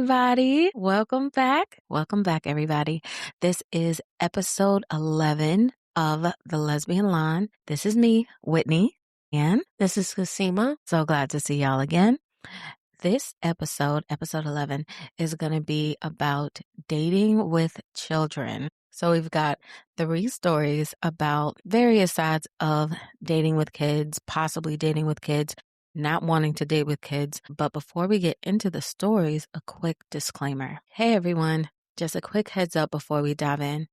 everybody. Welcome back. Welcome back, everybody. This is episode 11 of the Lesbian Line. This is me, Whitney, and This is Kasima. so glad to see y'all again. This episode 11, is going to be about dating with children. So we've got 3 stories about various sides of dating with kids, possibly dating with kids, not wanting to date with kids. But before we get into the stories, a quick disclaimer. Hey everyone, just a quick heads up before we dive in.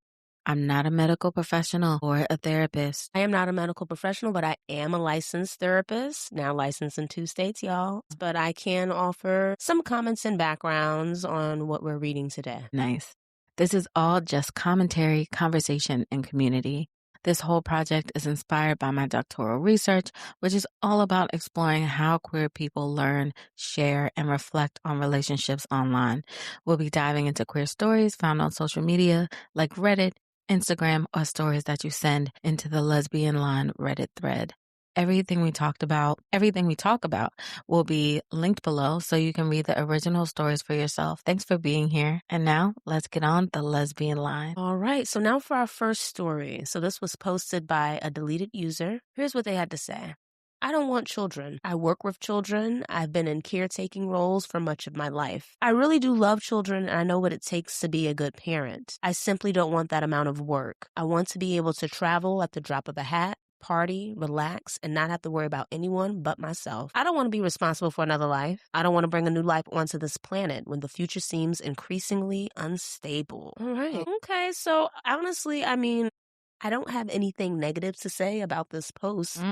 I'm not a medical professional or a therapist. I am not a medical professional, but I am a licensed therapist, now licensed in 2 states, y'all. But I can offer some comments and backgrounds on what we're reading today. Nice. This is all just commentary, conversation, and community. This whole project is inspired by my doctoral research, which is all about exploring how queer people learn, share, and reflect on relationships online. We'll be diving into queer stories found on social media like Reddit, Instagram, or stories that you send into the Lesbian Line Reddit thread. Everything we talk about will be linked below so you can read the original stories for yourself. Thanks for being here. And now let's get on the Lesbian Line. All right, so now for our first story. So this was posted by a deleted user. Here's what they had to say. I don't want children. I work with children. I've been in caretaking roles for much of my life. I really do love children, and I know what it takes to be a good parent. I simply don't want that amount of work. I want to be able to travel at the drop of a hat, party, relax, and not have to worry about anyone but myself. I don't want to be responsible for another life. I don't want to bring a new life onto this planet when the future seems increasingly unstable. All right. Okay, so honestly, I don't have anything negative to say about this post.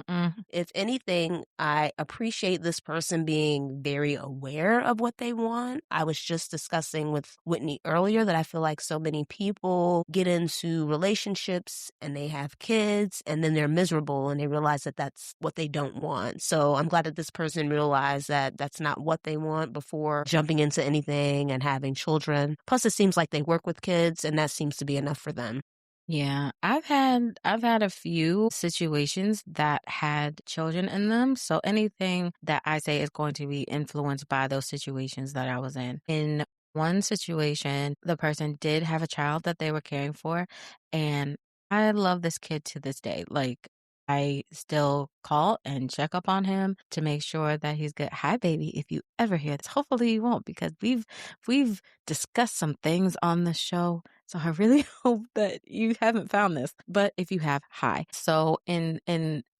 If anything, I appreciate this person being very aware of what they want. I was just discussing with Whitney earlier that I feel like so many people get into relationships and they have kids and then they're miserable and they realize that that's what they don't want. So I'm glad that this person realized that that's not what they want before jumping into anything and having children. Plus, it seems like they work with kids and that seems to be enough for them. Yeah, I've had a few situations that had children in them. So anything that I say is going to be influenced by those situations that I was in. In one situation, the person did have a child that they were caring for, and I love this kid to this day. Like, I still call and check up on him to make sure that he's good. Hi, baby, if you ever hear this, hopefully you won't, because we've discussed some things on the show. So I really hope that you haven't found this. But if you have, hi. So in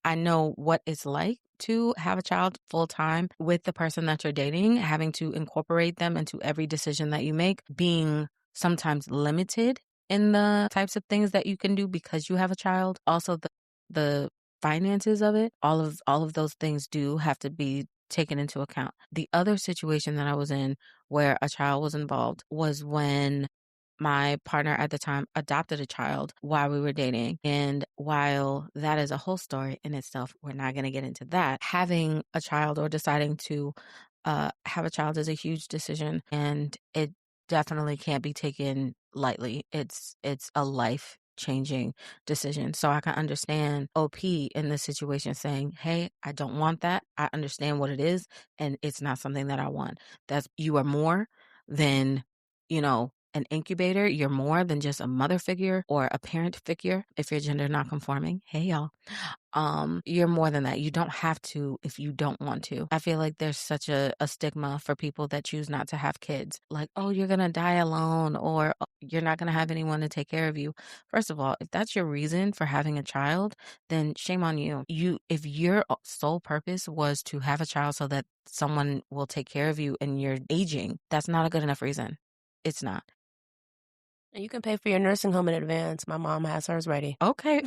I know what it's like to have a child full time with the person that you're dating, having to incorporate them into every decision that you make, being sometimes limited in the types of things that you can do because you have a child. Also the finances of it, all of those things do have to be taken into account. The other situation that I was in where a child was involved was when my partner at the time adopted a child while we were dating. And while that is a whole story in itself, we're not going to get into that. Having a child or deciding to have a child is a huge decision, and it definitely can't be taken lightly. It's a life changing decision. So I can understand OP in this situation saying, hey, I don't want that. I understand what it is, and it's not something that I want. You are more than, an incubator. You're more than just a mother figure or a parent figure if you're gender non-conforming. Hey, y'all. You're more than that. You don't have to if you don't want to. I feel like there's such a stigma for people that choose not to have kids. Like, oh, you're going to die alone, or "Oh, you're not going to have anyone to take care of you." First of all, if that's your reason for having a child, then shame on you. If your sole purpose was to have a child so that someone will take care of you and you're aging, that's not a good enough reason. It's not. And you can pay for your nursing home in advance. My mom has hers ready. Okay,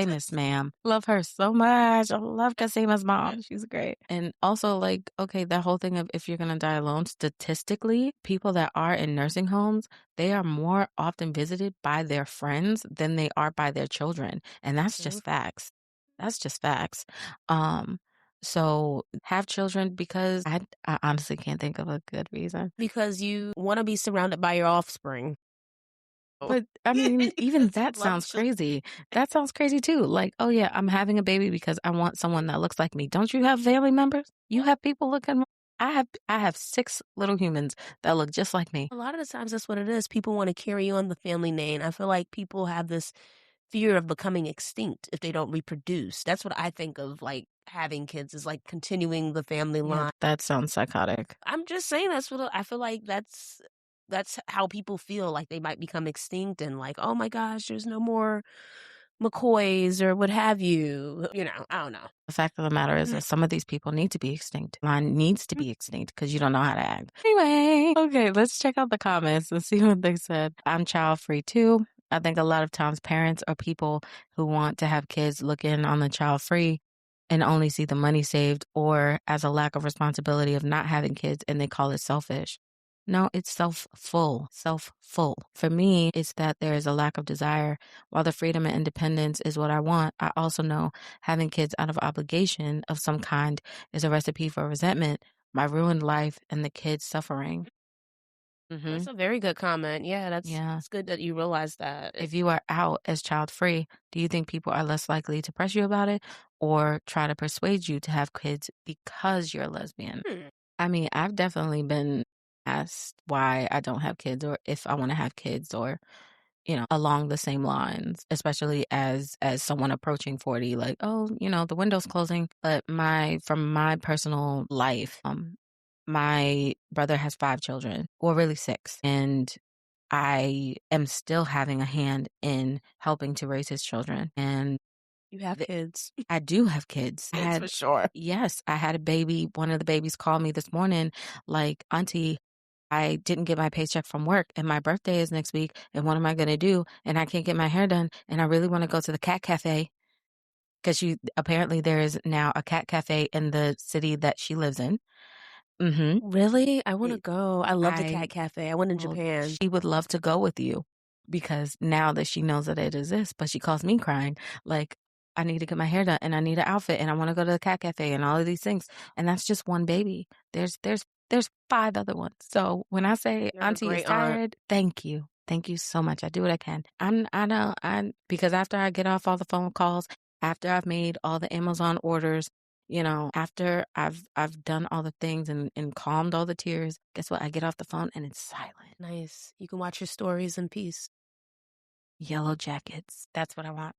Miss Ma'am. Love her so much. I love Kasima's mom. She's great. And also, like, okay, that whole thing of if you're gonna die alone, statistically, people that are in nursing homes, they are more often visited by their friends than they are by their children. And that's just facts. That's just facts. So have children because I honestly can't think of a good reason. Because you want to be surrounded by your offspring. But I mean, even that Love sounds children. crazy. That sounds crazy too. Like, oh yeah, I'm having a baby because I want someone that looks like me. Don't you have family members? You have people looking. I have 6 little humans that look just like me. A lot of the times that's what it is. People wanna carry on the family name. I feel like people have this fear of becoming extinct if they don't reproduce. That's what I think of, like, having kids is, like, continuing the family Yeah, line. that sounds psychotic. I'm just saying that's what I feel like that's how people feel like they might become extinct and like, "Oh my gosh, there's no more McCoys," or what have you. I don't know. The fact of the matter is that some of these people need to be extinct. Mine needs to be extinct because you don't know how to act. Anyway, okay, let's check out the comments and see what they said. I'm child free too. I think a lot of times parents or people who want to have kids look in on the child free and only see the money saved or as a lack of responsibility of not having kids and they call it selfish. No, it's self full. For me, it's that there is a lack of desire. While the freedom and independence is what I want, I also know having kids out of obligation of some kind is a recipe for resentment, my ruined life, and the kids suffering. That's Hmm. a very good comment. Yeah, Yeah. it's good that you realize that. If you are out as child free, do you think people are less likely to press you about it or try to persuade you to have kids because you're a lesbian? Hmm. I mean, I've definitely been asked why I don't have kids or if I want to have kids or, along the same lines, especially as someone approaching 40, like, oh, the window's closing. But from my personal life, my brother has 5 children, or really 6. And I am still having a hand in helping to raise his children. And You have kids. I do have kids. Kids for sure. Yes, I had a baby. One of the babies called me this morning, like, Auntie, I didn't get my paycheck from work and my birthday is next week. And what am I going to do? And I can't get my hair done. And I really want to go to the cat cafe because apparently there is now a cat cafe in the city that she lives in. Mm-hmm. Really? I wanna go. I love the I cat cafe. I went in Well, Japan. she would love to go with you because now that she knows that it exists, but she calls me crying, like, I need to get my hair done and I need an outfit and I want to go to the cat cafe and all of these things. And that's just one baby. There's 5 other ones. So when I say You're a Auntie is great aunt. tired, thank you. Thank you so much. I do what I can. I know because after I get off all the phone calls, after I've made all the Amazon orders, after I've done all the things and calmed all the tears, guess what? I get off the phone and it's silent. Nice. You can watch your stories in peace. Yellow jackets. That's what I want.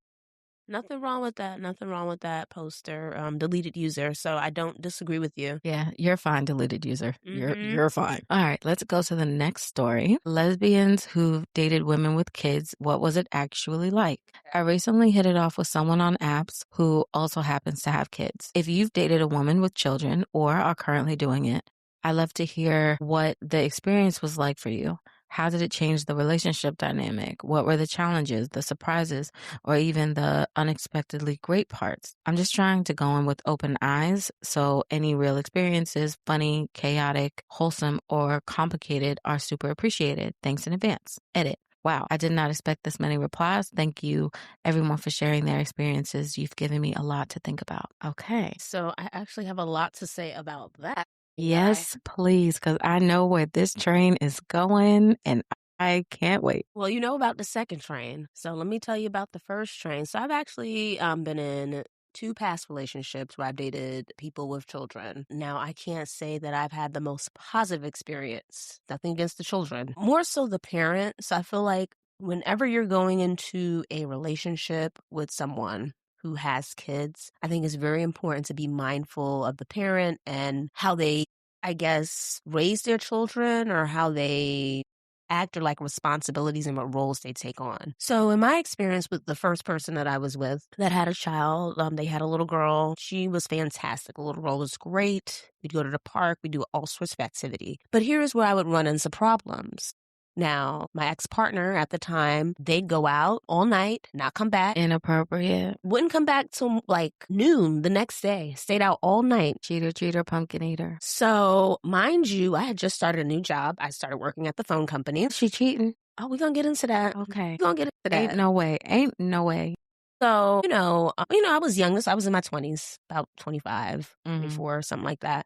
Nothing wrong with that. Nothing wrong with that poster. Deleted user. So I don't disagree with you. Yeah, you're fine, deleted user. You're Mhm. you're fine. All right, let's go to the next story. Lesbians who've dated women with kids, what was it actually like? I recently hit it off with someone on apps who also happens to have kids. If you've dated a woman with children or are currently doing it, I'd love to hear what the experience was like for you. How did it change the relationship dynamic? What were the challenges, the surprises, or even the unexpectedly great parts? I'm just trying to go in with open eyes, so any real experiences, funny, chaotic, wholesome, or complicated, are super appreciated. Thanks in advance. Edit. Wow, I did not expect this many replies. Thank you, everyone, for sharing their experiences. You've given me a lot to think about. Okay. So I actually have a lot to say about that. AI. Yes, please, because I know where this train is going and I can't wait. Well, you know about the second train. So let me tell you about the first train. So I've actually been in 2 past relationships where I've dated people with children. Now, I can't say that I've had the most positive experience. Nothing against the children. More so the parents. I feel like whenever you're going into a relationship with someone who has kids, I think it's very important to be mindful of the parent and how they, I guess, raise their children or how they act or like responsibilities and what roles they take on. So in my experience with the first person that I was with that had a child, they had a little girl. She was fantastic. The little girl was great. We'd go to the park. We'd do all sorts of activity. But here's where I would run into problems. Now, my ex-partner at the time, they'd go out all night, not come back. Inappropriate. Wouldn't come back till like noon the next day. Stayed out all night. Cheater, cheater, pumpkin eater. So, mind you, I had just started a new job. I started working at the phone company. She cheating. Oh, we're gonna get into that. Okay. We're gonna get into that. Ain't no way. Ain't no way. So, I was youngest. I was in my 20s, about 25, 24, something like that.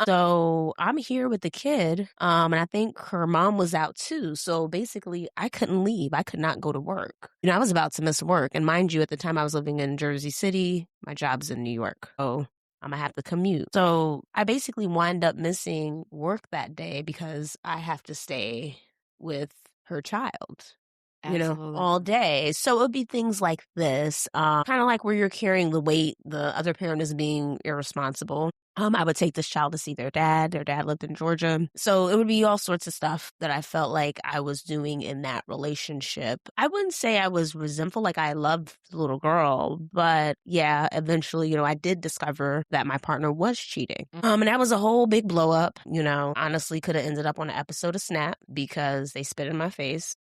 So I'm here with the kid, and I think her mom was out too. So basically, I couldn't leave. I could not go to work. I was about to miss work. And mind you, at the time I was living in Jersey City. My job's in New York. So I'm gonna have to commute. So I basically wind up missing work that day because I have to stay with her child, Absolutely. all day. So it would be things like this, kind of like where you're carrying the weight, the other parent is being irresponsible. I would take this child to see their dad. Their dad lived in Georgia. So it would be all sorts of stuff that I felt like I was doing in that relationship. I wouldn't say I was resentful, like I loved the little girl, but yeah, eventually, I did discover that my partner was cheating. And that was a whole big blow up, honestly could have ended up on an episode of Snap because they spit in my face.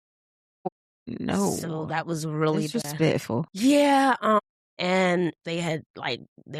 So No, that was really bad. disrespectful. Yeah, and they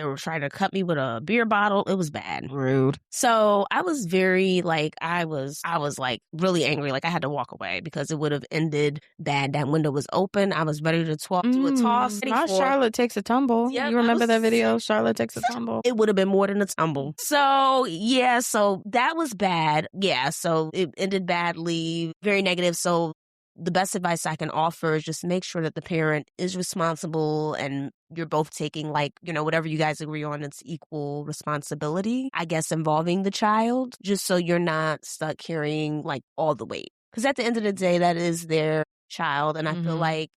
were trying to cut me with a beer bottle. It was bad. Rude. So I was very I was like really angry. Like I had to walk away because it would have ended bad. That window was open. I was ready to do a toss. Not Charlotte takes a tumble. Yep, You remember that video? Charlotte takes a tumble. It would have been more than a tumble. So yeah, so that was bad. Yeah, so it ended badly, very negative. So the best advice I can offer is just make sure that the parent is responsible and you're both taking whatever you guys agree on, it's equal responsibility, I guess, involving the child, just so you're not stuck carrying all the weight. Because at the end of the day, that is their child. And I feel like,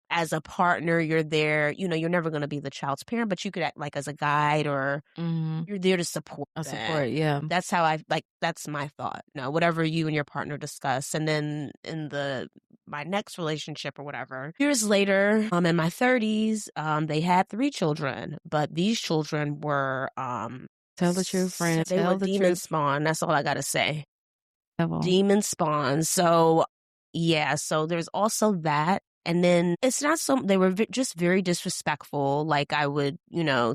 as a partner, you're there, you're never going to be the child's parent, but you could act as a guide or you're there to support A them. support, yeah. That's how that's my thought. Whatever you and your partner discuss. And then in my next relationship or whatever, years later, in my 30s, they had 3 children, but these children were, Tell the truth, friend. they Tell were the demon truth. spawn. That's all I got to say. Devil. Demon spawn. So yeah, so there's also that. And then it's not they were just very disrespectful. Like I would,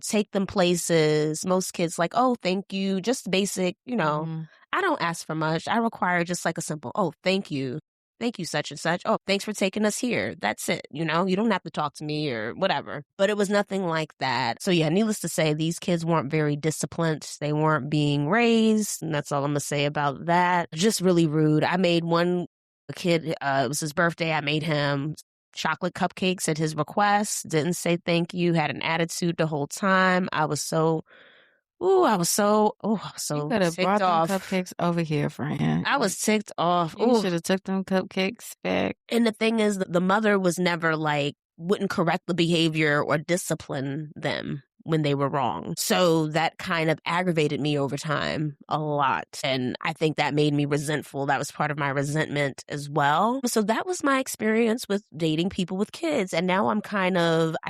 take them places. Most kids oh, thank you. Just basic, I don't ask for much. I require just a simple, oh, thank you. Thank you, such and such. Oh, thanks for taking us here. That's it. You don't have to talk to me or whatever. But it was nothing like that. So yeah, needless to say, these kids weren't very disciplined. They weren't being raised. And that's all I'm going to say about that. Just really rude. I made a kid, it was his birthday. I made him chocolate cupcakes at his request, didn't say thank you, had an attitude the whole time. I was so You could have ticked brought them off. cupcakes over here, friend. I was ticked off. You should have took them cupcakes back. And the thing is, the mother was never wouldn't correct the behavior or discipline them when they were wrong. So that kind of aggravated me over time a lot. And I think that made me resentful. That was part of my resentment as well. So that was my experience with dating people with kids. And now I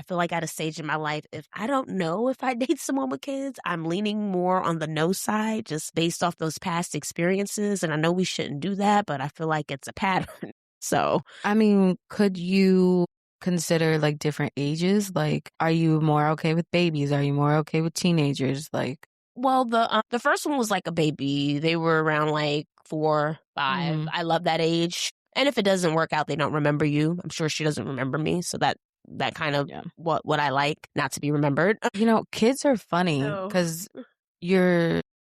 feel like at a stage in my life, if I don't know if I date someone with kids, I'm leaning more on the no side just based off those past experiences. And I know we shouldn't do that, but I feel like it's a pattern. So, I mean, could you consider different ages? Are you more okay with babies? Are you more okay with teenagers? Well, the first one was a baby. They were around 4, 5. I love that age. And if it doesn't work out, they don't remember you. I'm sure she doesn't remember me. So that kind of what I like, not to be remembered. Kids are funny because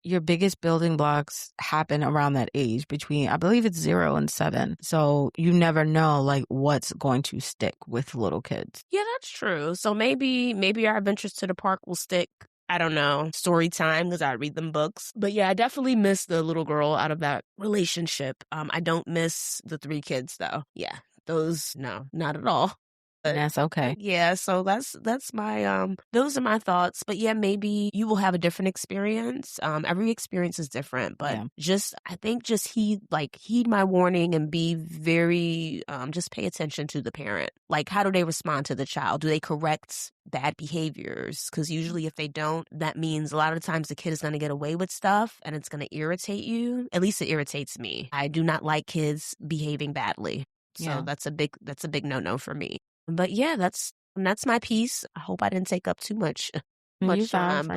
your biggest building blocks happen around that age between, I believe it's 0 and 7. So you never know what's going to stick with little kids. Yeah, that's true. So maybe our adventures to the park will stick. I don't know, story time because I read them books. But yeah, I definitely miss the little girl out of that relationship. I don't miss the 3 kids though. Yeah, those, no, not at all. And that's okay. Yeah, so that's my those are my thoughts. But yeah, maybe you will have a different experience. Every experience is different, but I think heed my warning and be very just pay attention to the parent. How do they respond to the child? Do they correct bad behaviors? Because usually if they don't, that means a lot of times the kid is going to get away with stuff and it's going to irritate you. At least it irritates me. I do not like kids behaving badly. So that's a big no-no for me. But yeah, that's my piece. I hope I didn't take up too much time.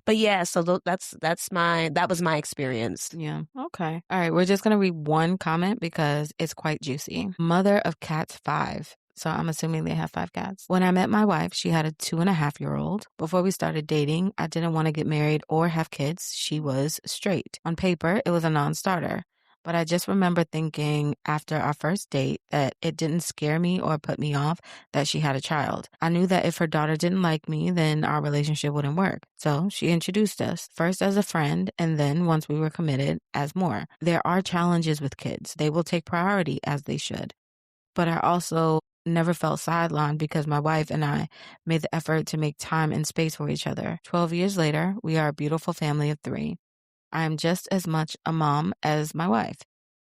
But yeah, so that was my experience. Yeah. Okay. All right. We're just going to read one comment because it's quite juicy. Mother of cats 5. So I'm assuming they have 5 cats. When I met my wife, she had a 2.5-year-old. Before we started dating, I didn't want to get married or have kids. She was straight. On paper, it was a non-starter. But I just remember thinking after our first date that it didn't scare me or put me off that she had a child. I knew that if her daughter didn't like me, then our relationship wouldn't work. So she introduced us, first as a friend, and then once we were committed, as more. There are challenges with kids. They will take priority as they should. But I also never felt sidelined because my wife and I made the effort to make time and space for each other. 12 years later, we are a beautiful family of three. I am just as much a mom as my wife.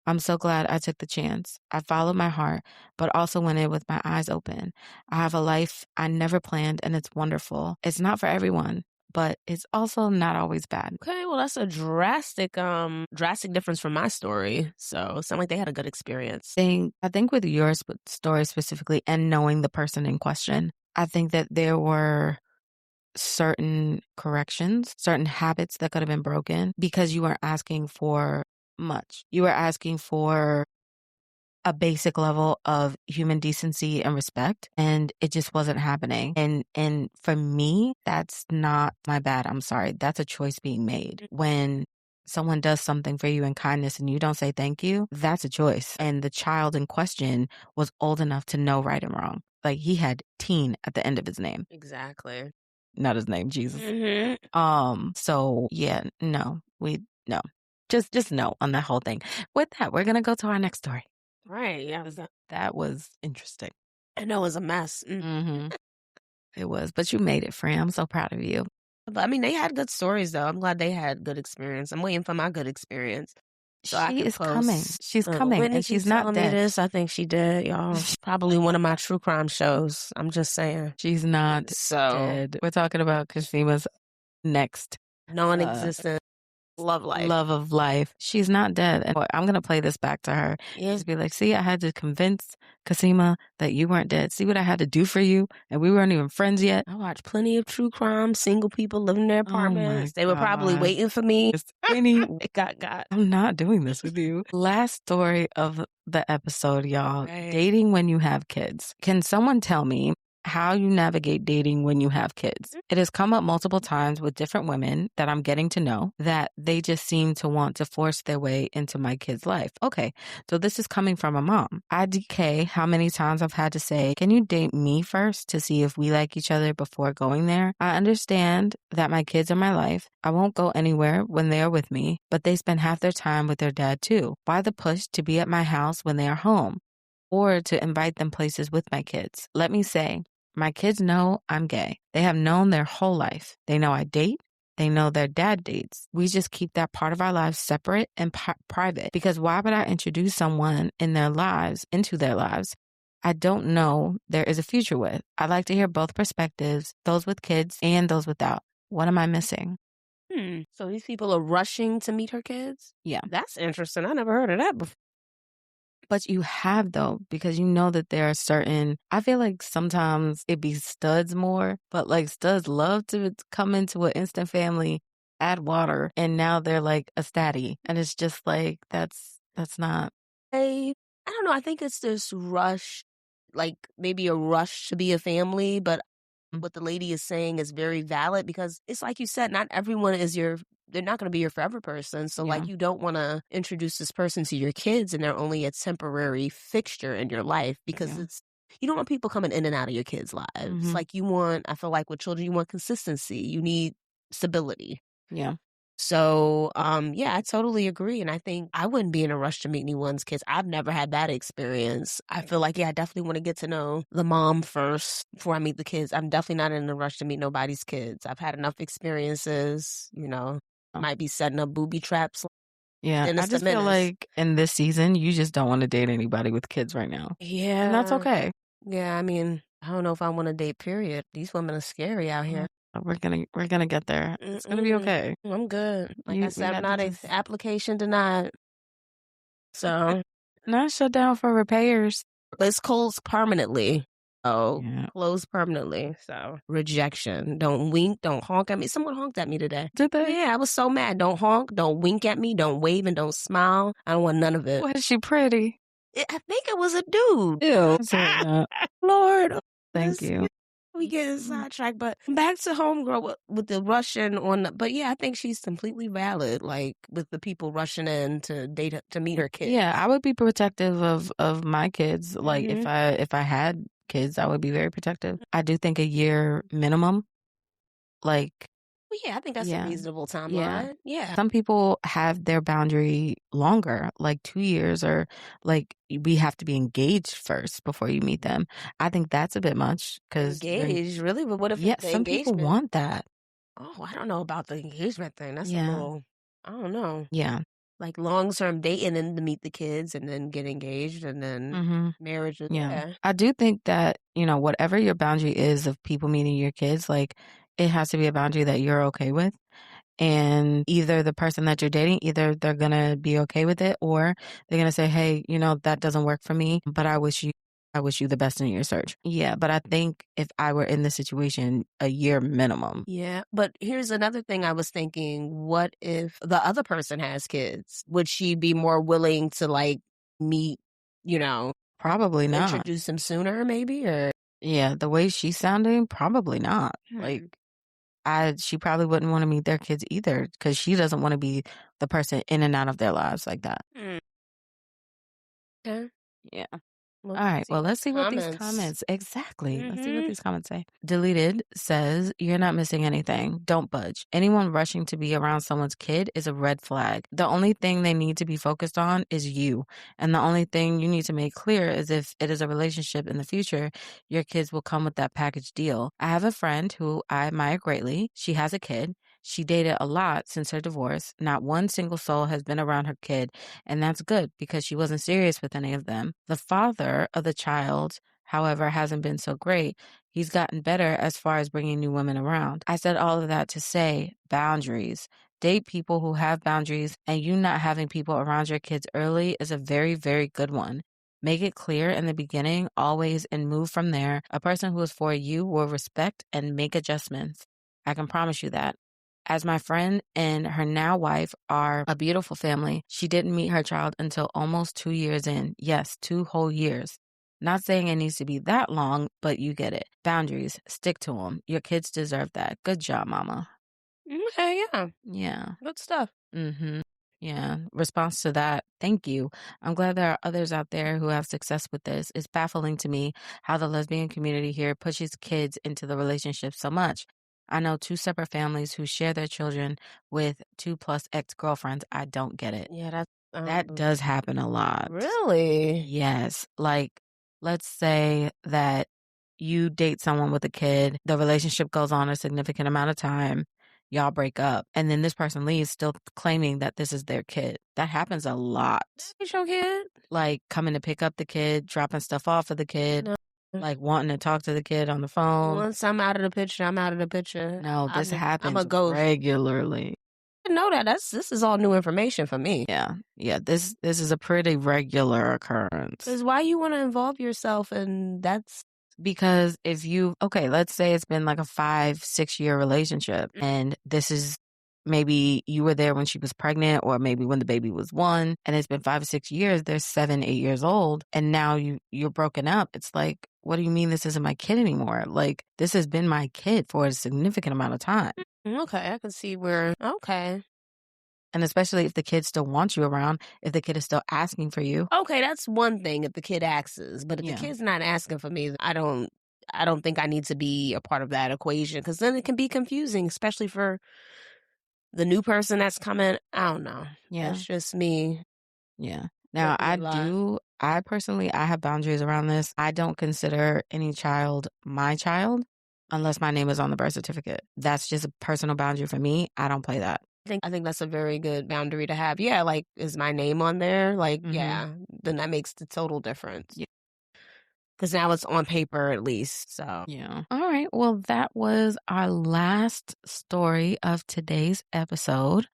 I'm so glad I took the chance. I followed my heart, but also went in with my eyes open. I have a life I never planned, and it's wonderful. It's not for everyone, but it's also not always bad. Okay, well, that's a drastic difference from my story. So it sounds like they had a good experience. I think with your story specifically and knowing the person in question, I think that there were certain corrections, certain habits that could have been broken because you weren't asking for much. You were asking for a basic level of human decency and respect, and it just wasn't happening. And for me, that's not my bad. I'm sorry. That's a choice being made. When someone does something for you in kindness and you don't say thank you, that's a choice. And the child in question was old enough to know right and wrong. Like he had teen at the end of his name. Exactly. Not his name, Jesus. So yeah, no. No. Just no on that whole thing. With that, we're gonna go to our next story. Right, yeah. That was interesting. I know it was a mess. It was, but you made it, Fran. I'm so proud of you. But I mean, they had good stories, though. I'm glad they had good experience. I'm waiting for my good experience. So I She can is coming. post. She's coming, Whitney and she's keeps not telling me dead. this. I think she did, y'all. Probably one of my true crime shows. I'm just saying. She's not dead. We're talking about Kashima's next Non-existent love life. Love of life. She's not dead. And I'm going to play this back to her. Yeah. Just be like, see, I had to convince Kasima that you weren't dead. See what I had to do for you? And we weren't even friends yet. I watched plenty of true crime, single people living in their apartments. They were probably God. waiting for me. Winnie, got. I'm not doing this with you. Last story of the episode, y'all. Right. Dating when you have kids. Can someone tell me how you navigate dating when you have kids? It has come up multiple times with different women that I'm getting to know that they just seem to want to force their way into my kid's life. Okay, so this is coming from a mom. IDK, how many times I've had to say, can you date me first to see if we like each other before going there? I understand that my kids are my life. I won't go anywhere when they are with me, but they spend half their time with their dad too. Why the push to be at my house when they are home? Or to invite them places with my kids? Let me say, my kids know I'm gay. They have known their whole life. They know I date. They know their dad dates. We just keep that part of our lives separate and private, because why would I introduce someone into their lives I don't know there is a future with? I'd like to hear both perspectives, those with kids and those without. What am I missing? So these people are rushing to meet her kids? Yeah. That's interesting. I never heard of that before. But you have, though, because you know that there are certain, I feel like sometimes it be studs more, but like studs love to come into an instant family, add water, and now they're like a statty. And it's just like, that's not. I don't know. I think it's this rush, like maybe a rush to be a family, but what the lady is saying is very valid, because it's like you said, not everyone is they're not going to be your forever person. So like you don't want to introduce this person to your kids and they're only a temporary fixture in your life, because you don't want people coming in and out of your kids' lives. Like I feel like with children, you want consistency. You need stability. Yeah. So, yeah, I totally agree. And I think I wouldn't be in a rush to meet anyone's kids. I've never had that experience. I feel like, I definitely want to get to know the mom first before I meet the kids. I'm definitely not in a rush to meet nobody's kids. I've had enough experiences, might be setting up booby traps. Yeah, I just feel like in this season, you just don't want to date anybody with kids right now. Yeah. And that's okay. Yeah, I mean, I don't know if I want to date, period. These women are scary out here. We're gonna get there. It's gonna be okay. I'm good. Like I said, I'm not application denied. So not shut down for repairs. It's closed permanently. Closed permanently. So rejection. Don't wink. Don't honk at me. Someone honked at me today. Did they? Yeah, I was so mad. Don't honk. Don't wink at me. Don't wave and don't smile. I don't want none of it. Was she pretty? I think it was a dude. Ew. Lord. Thank you. We getting sidetracked, but back to homegirl with the Russian on. But yeah, I think she's completely valid. Like with the people rushing in to date to meet her kid. Yeah, I would be protective of my kids. Like Mm-hmm. if I had kids, I would be very protective. I do think a year minimum. Like, Well, yeah, I think that's a yeah. reasonable Yeah. timeline. Yeah. Some people have their boundary longer, like 2 years, or like we have to be engaged first before you meet them. I think that's a bit much because Engaged, really? But what if yeah, the some people engagement? want that. Oh, I don't know about the engagement thing. That's a Yeah. little, I don't know. Yeah. Like long-term dating and to meet the kids and then get engaged and then Mm-hmm. marriage. Yeah. Yeah. I do think that, whatever your boundary is of people meeting your kids, like it has to be a boundary that you're okay with. And either the person that you're dating, either they're going to be okay with it or they're going to say, hey, that doesn't work for me, but I wish you the best in your search. Yeah. But I think if I were in this situation, a year minimum. Yeah. But here's another thing I was thinking. What if the other person has kids? Would she be more willing to like meet, Probably not. introduce them sooner maybe? Or Yeah. The way she's sounding, probably not. Like, she probably wouldn't want to meet their kids either because she doesn't want to be the person in and out of their lives like that. Okay. Yeah. Well, All right. see Well, let's see what these comments. comments exactly. Let's see what Mm-hmm. these comments say. Deleted says, "You're not missing anything. Don't budge. Anyone rushing to be around someone's kid is a red flag. The only thing they need to be focused on is you. And the only thing you need to make clear is if it is a relationship in the future, your kids will come with that package deal. I have a friend who I admire greatly. She has a kid. She dated a lot since her divorce. Not one single soul has been around her kid, and that's good because she wasn't serious with any of them. The father of the child, however, hasn't been so great. He's gotten better as far as bringing new women around. I said all of that to say boundaries. Date people who have boundaries, and you not having people around your kids early is a very, very good one. Make it clear in the beginning, always, and move from there. A person who is for you will respect and make adjustments. I can promise you that. As my friend and her now wife are a beautiful family, she didn't meet her child until almost 2 years in. Yes, 2 whole years. Not saying it needs to be that long, but you get it. Boundaries, stick to them. Your kids deserve that. Good job, mama. Okay, yeah. Yeah. Good stuff. Mm-hmm. Yeah. Response to that. Thank you. I'm glad there are others out there who have success with this. It's baffling to me how the lesbian community here pushes kids into the relationship so much. I know 2 separate families who share their children with 2+ ex-girlfriends. I don't get it. Yeah, that's That does happen a lot. really. Yes. Like, let's say that you date someone with a kid, the relationship goes on a significant amount of time, y'all break up, and then this person leaves still claiming that this is their kid. That happens a lot. It's your kid. Like coming to pick up the kid, dropping stuff off for the kid, No. like wanting to talk to the kid on the phone. Once I'm out of the picture, I'm out of the picture. No, this I'm a happens ghost. regularly. I know that. This is all new information for me. Yeah. Yeah. This is a pretty regular occurrence. Because why you want to involve yourself in that's Because if let's say it's been like a 5-6 year relationship and this is maybe you were there when she was pregnant or maybe when the baby was 1 and it's been 5 or 6 years, they're 7-8 years old and now you're broken up. It's like, what do you mean this isn't my kid anymore? Like this has been my kid for a significant amount of time. okay. I can see where okay. And especially if the kid still wants you around, if the kid is still asking for you. Okay, that's one thing if the kid asks, but if Yeah. the kid's not asking for me, I don't think I need to be a part of that equation because then it can be confusing, especially for the new person that's coming. I don't know. Yeah. That's just me. Yeah. Now I personally, I have boundaries around this. I don't consider any child my child unless my name is on the birth certificate. That's just a personal boundary for me. I don't play that. I think that's a very good boundary to have. Yeah, like is my name on there? Like, Mhm. yeah, then that makes the total difference. Yeah. Because now it's on paper at least. So Yeah. All right. Well, that was our last story of today's episode.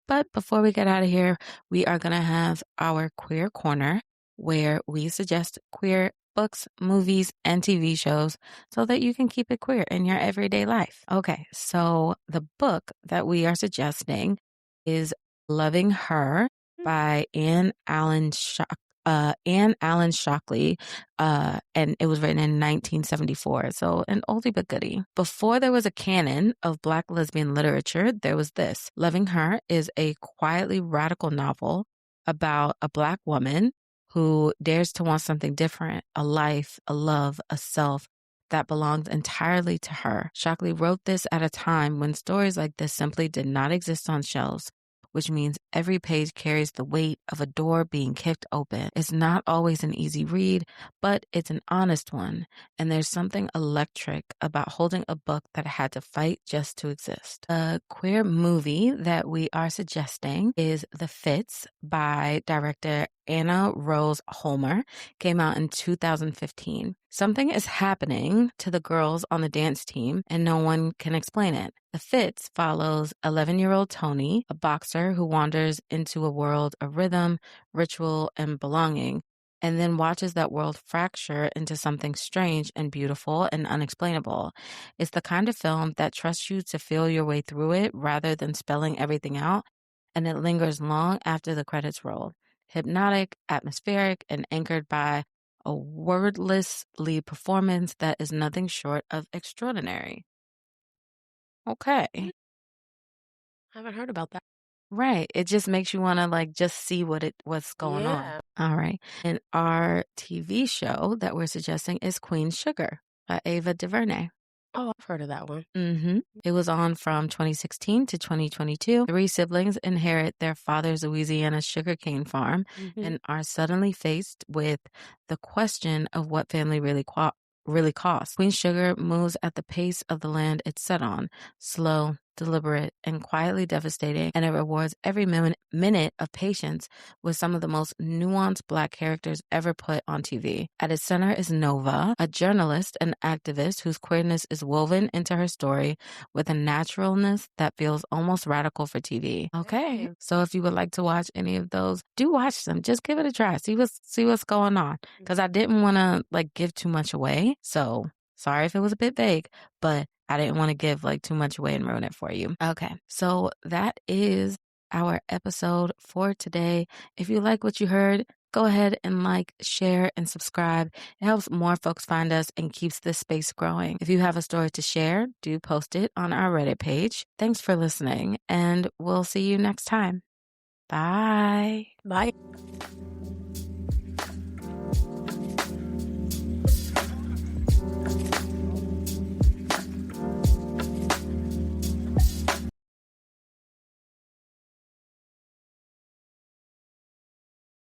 But before we get out of here, we are going to have our queer corner where we suggest queer books, movies, and TV shows so that you can keep it queer in your everyday life. Okay, so the book that we are suggesting is Loving Her by Anne Allen Anne Allen Shockley, and it was written in 1974, so an oldie but goodie. Before there was a canon of Black lesbian literature, there was this. Loving Her is a quietly radical novel about a Black woman who dares to want something different, a life, a love, a self that belongs entirely to her. Shockley wrote this at a time when stories like this simply did not exist on shelves, which means every page carries the weight of a door being kicked open. It's not always an easy read, but it's an honest one, and there's something electric about holding a book that had to fight just to exist. A queer movie that we are suggesting is The Fits by director Anna Rose Holmer. Came out in 2015. Something is happening to the girls on the dance team, and no one can explain it. The Fits follows 11-year-old Tony, a boxer who wanders into a world of rhythm, ritual, and belonging, and then watches that world fracture into something strange and beautiful and unexplainable. It's the kind of film that trusts you to feel your way through it rather than spelling everything out, and it lingers long after the credits roll. Hypnotic, atmospheric, and anchored by a wordless lead performance that is nothing short of extraordinary. Okay. I haven't heard about that. Right. It just makes you want to like just see what's going on. Yeah. All right. And our TV show that we're suggesting is Queen Sugar by Ava DuVernay. Oh, I've heard of that one. It was on from 2016 to 2022. 3 siblings inherit their father's Louisiana sugarcane farm and are suddenly faced with the question of what family really costs. Queen Sugar moves at the pace of the land it's set on, slow, deliberate, and quietly devastating, and it rewards every minute of patience with some of the most nuanced Black characters ever put on TV. At its center is Nova, a journalist and activist whose queerness is woven into her story with a naturalness that feels almost radical for TV. Okay, so if you would like to watch any of those, do watch them. Just give it a try. See what's going on. Because I didn't want to like give too much away. So sorry if it was a bit vague, but I didn't want to give like too much away and ruin it for you. Okay, so that is our episode for today. If you like what you heard, go ahead and like, share, and subscribe. It helps more folks find us and keeps this space growing. If you have a story to share, do post it on our Reddit page. Thanks for listening, and we'll see you next time. Bye. Bye.